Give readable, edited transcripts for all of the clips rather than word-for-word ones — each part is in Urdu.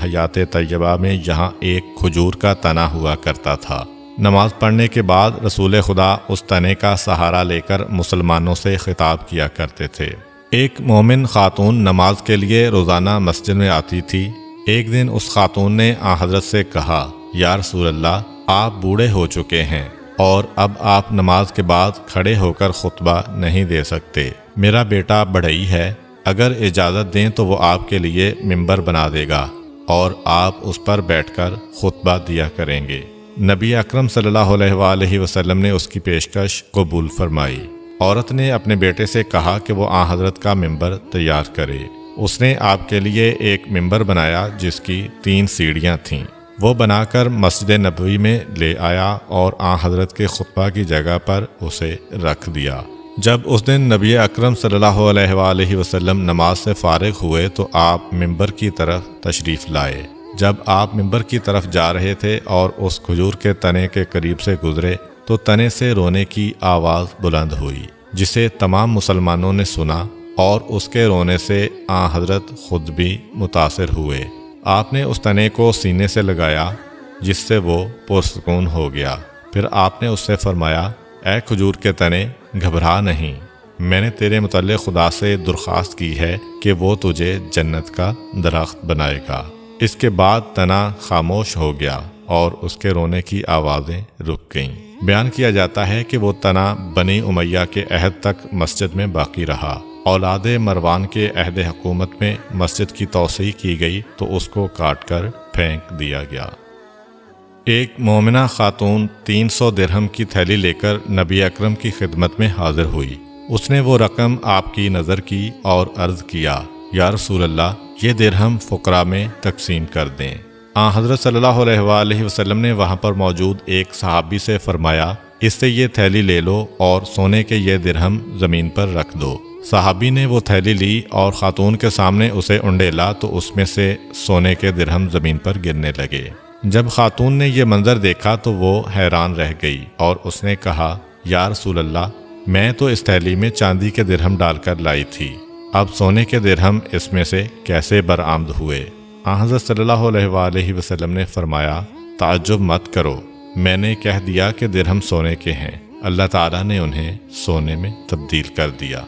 حیات طیبہ میں یہاں ایک کھجور کا تنا ہوا کرتا تھا۔ نماز پڑھنے کے بعد رسول خدا اس تنے کا سہارا لے کر مسلمانوں سے خطاب کیا کرتے تھے۔ ایک مومن خاتون نماز کے لیے روزانہ مسجد میں آتی تھی۔ ایک دن اس خاتون نے آن حضرت سے کہا، یا رسول اللہ، آپ بوڑھے ہو چکے ہیں اور اب آپ نماز کے بعد کھڑے ہو کر خطبہ نہیں دے سکتے۔ میرا بیٹا بڑھئی ہے، اگر اجازت دیں تو وہ آپ کے لیے ممبر بنا دے گا اور آپ اس پر بیٹھ کر خطبہ دیا کریں گے۔ نبی اکرم صلی اللہ علیہ وآلہ وسلم نے اس کی پیشکش قبول فرمائی۔ عورت نے اپنے بیٹے سے کہا کہ وہ آن حضرت کا ممبر تیار کرے۔ اس نے آپ کے لیے ایک ممبر بنایا جس کی 3 سیڑھیاں تھیں۔ وہ بنا کر مسجد نبوی میں لے آیا اور آن حضرت کے خطبہ کی جگہ پر اسے رکھ دیا۔ جب اس دن نبی اکرم صلی اللہ علیہ وآلہ وسلم نماز سے فارغ ہوئے تو آپ ممبر کی طرف تشریف لائے۔ جب آپ ممبر کی طرف جا رہے تھے اور اس کھجور کے تنے کے قریب سے گزرے تو تنے سے رونے کی آواز بلند ہوئی، جسے تمام مسلمانوں نے سنا اور اس کے رونے سے آن حضرت خود بھی متاثر ہوئے۔ آپ نے اس تنے کو سینے سے لگایا جس سے وہ پرسکون ہو گیا۔ پھر آپ نے اس سے فرمایا، اے کھجور کے تنے، گھبرا نہیں، میں نے تیرے متعلق خدا سے درخواست کی ہے کہ وہ تجھے جنت کا درخت بنائے گا۔ اس کے بعد تنا خاموش ہو گیا اور اس کے رونے کی آوازیں رک گئیں۔ بیان کیا جاتا ہے کہ وہ تنا بنی امیہ کے عہد تک مسجد میں باقی رہا۔ اولاد مروان کے عہد حکومت میں مسجد کی توسیع کی گئی تو اس کو کاٹ کر پھینک دیا گیا۔ ایک مومنہ خاتون 300 درہم کی تھیلی لے کر نبی اکرم کی خدمت میں حاضر ہوئی۔ اس نے وہ رقم آپ کی نظر کی اور عرض کیا، یا رسول اللہ، یہ درہم فقراء میں تقسیم کر دیں۔ آن حضرت صلی اللہ علیہ وآلہ وسلم نے وہاں پر موجود ایک صحابی سے فرمایا، اس سے یہ تھیلی لے لو اور سونے کے یہ درہم زمین پر رکھ دو۔ صحابی نے وہ تھیلی لی اور خاتون کے سامنے اسے انڈیلا تو اس میں سے سونے کے درہم زمین پر گرنے لگے۔ جب خاتون نے یہ منظر دیکھا تو وہ حیران رہ گئی اور اس نے کہا، یا رسول اللہ، میں تو اس تھیلی میں چاندی کے درہم ڈال کر لائی تھی، اب سونے کے درہم اس میں سے کیسے برآمد ہوئے؟ آن حضرت صلی اللہ علیہ وآلہ وسلم نے فرمایا، تعجب مت کرو، میں نے کہہ دیا کہ درہم سونے کے ہیں، اللہ تعالیٰ نے انہیں سونے میں تبدیل کر دیا۔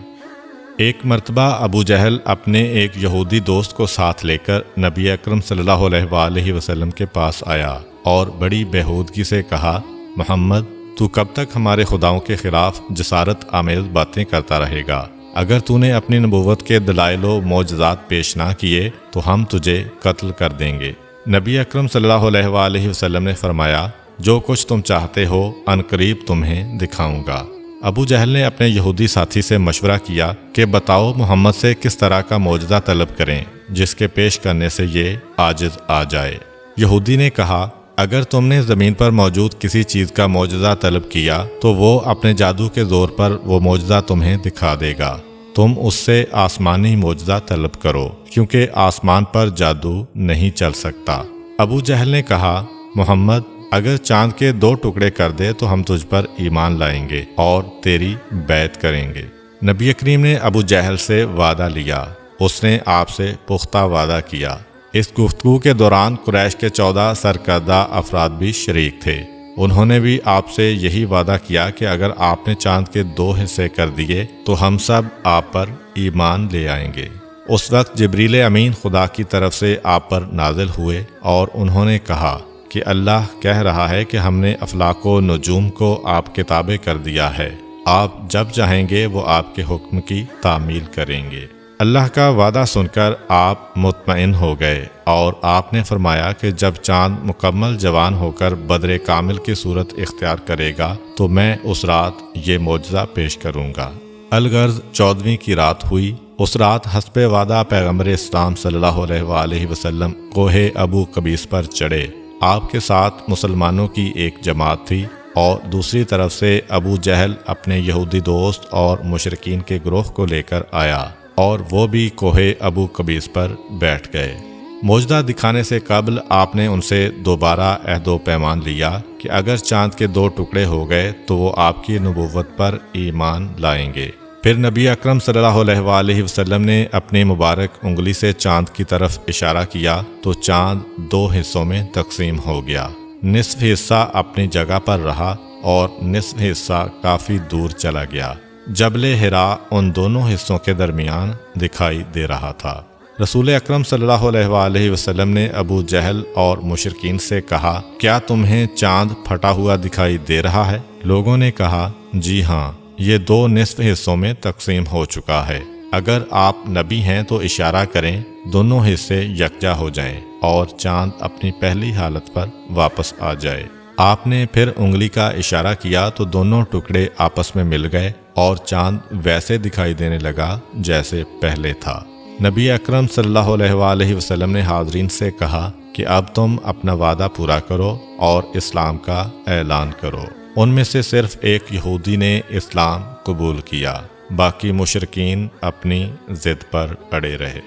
ایک مرتبہ ابو جہل اپنے ایک یہودی دوست کو ساتھ لے کر نبی اکرم صلی اللہ علیہ وآلہ وسلم کے پاس آیا اور بڑی بےہودگی سے کہا، محمد، تو کب تک ہمارے خداؤں کے خلاف جسارت آمیز باتیں کرتا رہے گا؟ اگر تو نے اپنی نبوت کے دلائل و معجزات پیش نہ کیے تو ہم تجھے قتل کر دیں گے۔ نبی اکرم صلی اللہ علیہ وآلہ وسلم نے فرمایا، جو کچھ تم چاہتے ہو عنقریب تمہیں دکھاؤں گا۔ ابو جہل نے اپنے یہودی ساتھی سے مشورہ کیا کہ بتاؤ محمد سے کس طرح کا معجزہ طلب کریں جس کے پیش کرنے سے یہ عاجز آ جائے۔ یہودی نے کہا، اگر تم نے زمین پر موجود کسی چیز کا معجزہ طلب کیا تو وہ اپنے جادو کے زور پر وہ معجزہ تمہیں دکھا دے گا۔ تم اس سے آسمانی معجزہ طلب کرو، کیونکہ آسمان پر جادو نہیں چل سکتا۔ ابو جہل نے کہا، محمد، اگر چاند کے 2 ٹکڑے کر دے تو ہم تجھ پر ایمان لائیں گے اور تیری بیعت کریں گے۔ نبی کریم نے ابو جہل سے وعدہ لیا، اس نے آپ سے پختہ وعدہ کیا۔ اس گفتگو کے دوران قریش کے 14 سرکردہ افراد بھی شریک تھے۔ انہوں نے بھی آپ سے یہی وعدہ کیا کہ اگر آپ نے چاند کے 2 حصے کر دیے تو ہم سب آپ پر ایمان لے آئیں گے۔ اس وقت جبریل امین خدا کی طرف سے آپ پر نازل ہوئے اور انہوں نے کہا کہ اللہ کہہ رہا ہے کہ ہم نے افلاک و نجوم کو آپ کے تابع کر دیا ہے، آپ جب چاہیں گے وہ آپ کے حکم کی تعمیل کریں گے۔ اللہ کا وعدہ سن کر آپ مطمئن ہو گئے اور آپ نے فرمایا کہ جب چاند مکمل جوان ہو کر بدر کامل کی صورت اختیار کرے گا تو میں اس رات یہ معجزہ پیش کروں گا۔ الغرض 14ویں کی رات ہوئی۔ اس رات حسب وعدہ پیغمبر اسلام صلی اللہ علیہ وآلہ وسلم کوہ ابو قبیس پر چڑھے۔ آپ کے ساتھ مسلمانوں کی ایک جماعت تھی اور دوسری طرف سے ابو جہل اپنے یہودی دوست اور مشرکین کے گروہ کو لے کر آیا اور وہ بھی کوہ ابو قبیس پر بیٹھ گئے۔ معجزہ دکھانے سے قبل آپ نے ان سے دوبارہ عہد و پیمان لیا کہ اگر چاند کے 2 ٹکڑے ہو گئے تو وہ آپ کی نبوت پر ایمان لائیں گے۔ پھر نبی اکرم صلی اللہ علیہ وآلہ وسلم نے اپنی مبارک انگلی سے چاند کی طرف اشارہ کیا تو چاند 2 حصوں میں تقسیم ہو گیا۔ نصف حصہ اپنی جگہ پر رہا اور نصف حصہ کافی دور چلا گیا۔ جبل حراء ان دونوں حصوں کے درمیان دکھائی دے رہا تھا۔ رسول اکرم صلی اللہ علیہ وآلہ وسلم نے ابو جہل اور مشرکین سے کہا، کیا تمہیں چاند پھٹا ہوا دکھائی دے رہا ہے؟ لوگوں نے کہا، جی ہاں، یہ 2 نصف حصوں میں تقسیم ہو چکا ہے۔ اگر آپ نبی ہیں تو اشارہ کریں، دونوں حصے یکجا ہو جائیں اور چاند اپنی پہلی حالت پر واپس آ جائے۔ آپ نے پھر انگلی کا اشارہ کیا تو دونوں ٹکڑے آپس میں مل گئے اور چاند ویسے دکھائی دینے لگا جیسے پہلے تھا۔ نبی اکرم صلی اللہ علیہ وآلہ وسلم نے حاضرین سے کہا کہ اب تم اپنا وعدہ پورا کرو اور اسلام کا اعلان کرو۔ ان میں سے صرف ایک یہودی نے اسلام قبول کیا، باقی مشرکین اپنی ضد پر اڑے رہے۔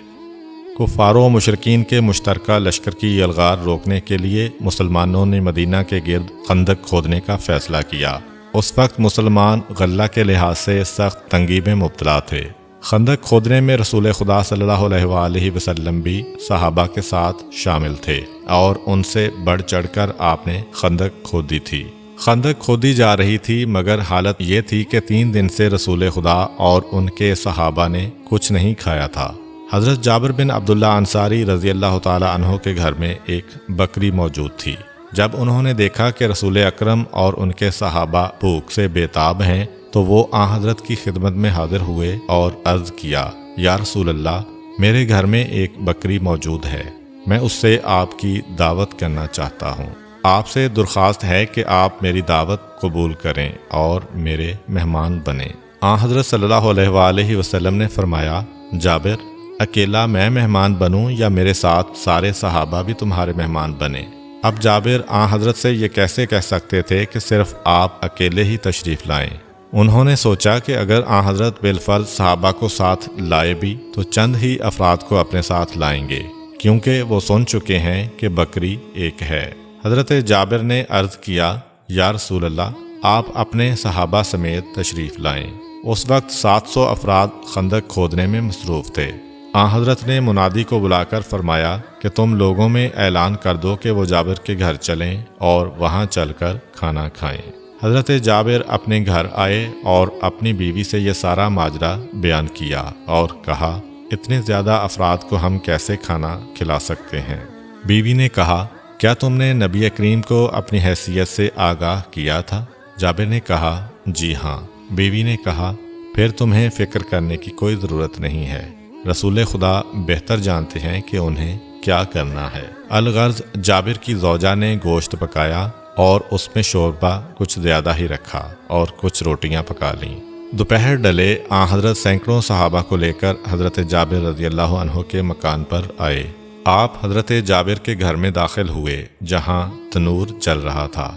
کفار و مشرکین کے مشترکہ لشکر کی یلغار روکنے کے لیے مسلمانوں نے مدینہ کے گرد خندق کھودنے کا فیصلہ کیا۔ اس وقت مسلمان غلہ کے لحاظ سے سخت تنگی میں مبتلا تھے۔ خندق کھودنے میں رسول خدا صلی اللہ علیہ وآلہ وسلم بھی صحابہ کے ساتھ شامل تھے اور ان سے بڑھ چڑھ کر آپ نے خندق کھودی تھی۔ خندق کھودی جا رہی تھی مگر حالت یہ تھی کہ 3 دن سے رسول خدا اور ان کے صحابہ نے کچھ نہیں کھایا تھا۔ حضرت جابر بن عبداللہ انصاری رضی اللہ تعالی عنہ کے گھر میں ایک بکری موجود تھی۔ جب انہوں نے دیکھا کہ رسول اکرم اور ان کے صحابہ بھوک سے بے تاب ہیں تو وہ آن حضرت کی خدمت میں حاضر ہوئے اور عرض کیا، یا رسول اللہ، میرے گھر میں ایک بکری موجود ہے، میں اس سے آپ کی دعوت کرنا چاہتا ہوں۔ آپ سے درخواست ہے کہ آپ میری دعوت قبول کریں اور میرے مہمان بنیں۔ آن حضرت صلی اللہ علیہ وآلہ وسلم نے فرمایا، جابر، اکیلا میں مہمان بنوں یا میرے ساتھ سارے صحابہ بھی تمہارے مہمان بنیں؟ اب جابر آن حضرت سے یہ کیسے کہہ سکتے تھے کہ صرف آپ اکیلے ہی تشریف لائیں؟ انہوں نے سوچا کہ اگر آن حضرت بالفرض صحابہ کو ساتھ لائے بھی تو چند ہی افراد کو اپنے ساتھ لائیں گے، کیونکہ وہ سن چکے ہیں کہ بکری ایک ہے۔ حضرت جابر نے عرض کیا، یا رسول اللہ، آپ اپنے صحابہ سمیت تشریف لائیں۔ اس وقت 700 افراد خندق کھودنے میں مصروف تھے۔ آن حضرت نے منادی کو بلا کر فرمایا کہ تم لوگوں میں اعلان کر دو کہ وہ جابر کے گھر چلیں اور وہاں چل کر کھانا کھائیں۔ حضرت جابر اپنے گھر آئے اور اپنی بیوی سے یہ سارا ماجرا بیان کیا اور کہا، اتنے زیادہ افراد کو ہم کیسے کھانا کھلا سکتے ہیں؟ بیوی نے کہا، کیا تم نے نبی کریم کو اپنی حیثیت سے آگاہ کیا تھا؟ جابر نے کہا، جی ہاں۔ بیوی نے کہا، پھر تمہیں فکر کرنے کی کوئی ضرورت نہیں ہے، رسول خدا بہتر جانتے ہیں کہ انہیں کیا کرنا ہے۔ الغرض جابر کی زوجہ نے گوشت پکایا اور اس میں شوربہ کچھ زیادہ ہی رکھا اور کچھ روٹیاں پکا لیں۔ دوپہر ڈلے آن حضرت سینکڑوں صحابہ کو لے کر حضرت جابر رضی اللہ عنہ کے مکان پر آئے۔ آپ حضرت جابر کے گھر میں داخل ہوئے جہاں تنور جل رہا تھا۔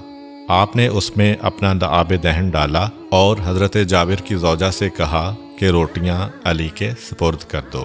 آپ نے اس میں اپنا آب دہن ڈالا اور حضرت جابر کی زوجہ سے کہا کہ روٹیاں علی کے سپرد کر دو۔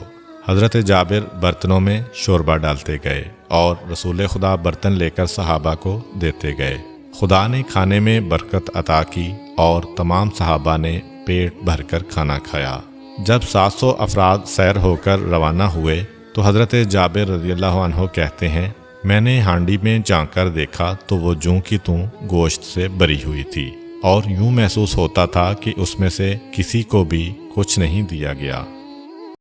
حضرت جابر برتنوں میں شوربہ ڈالتے گئے اور رسول خدا برتن لے کر صحابہ کو دیتے گئے۔ خدا نے کھانے میں برکت عطا کی اور تمام صحابہ نے پیٹ بھر کر کھانا کھایا۔ جب 700 افراد سیر ہو کر روانہ ہوئے تو حضرت جابر رضی اللہ عنہ کہتے ہیں، میں نے ہانڈی میں جھانک کر دیکھا تو وہ جوں کی توں گوشت سے بری ہوئی تھی اور یوں محسوس ہوتا تھا کہ اس میں سے کسی کو بھی کچھ نہیں دیا گیا۔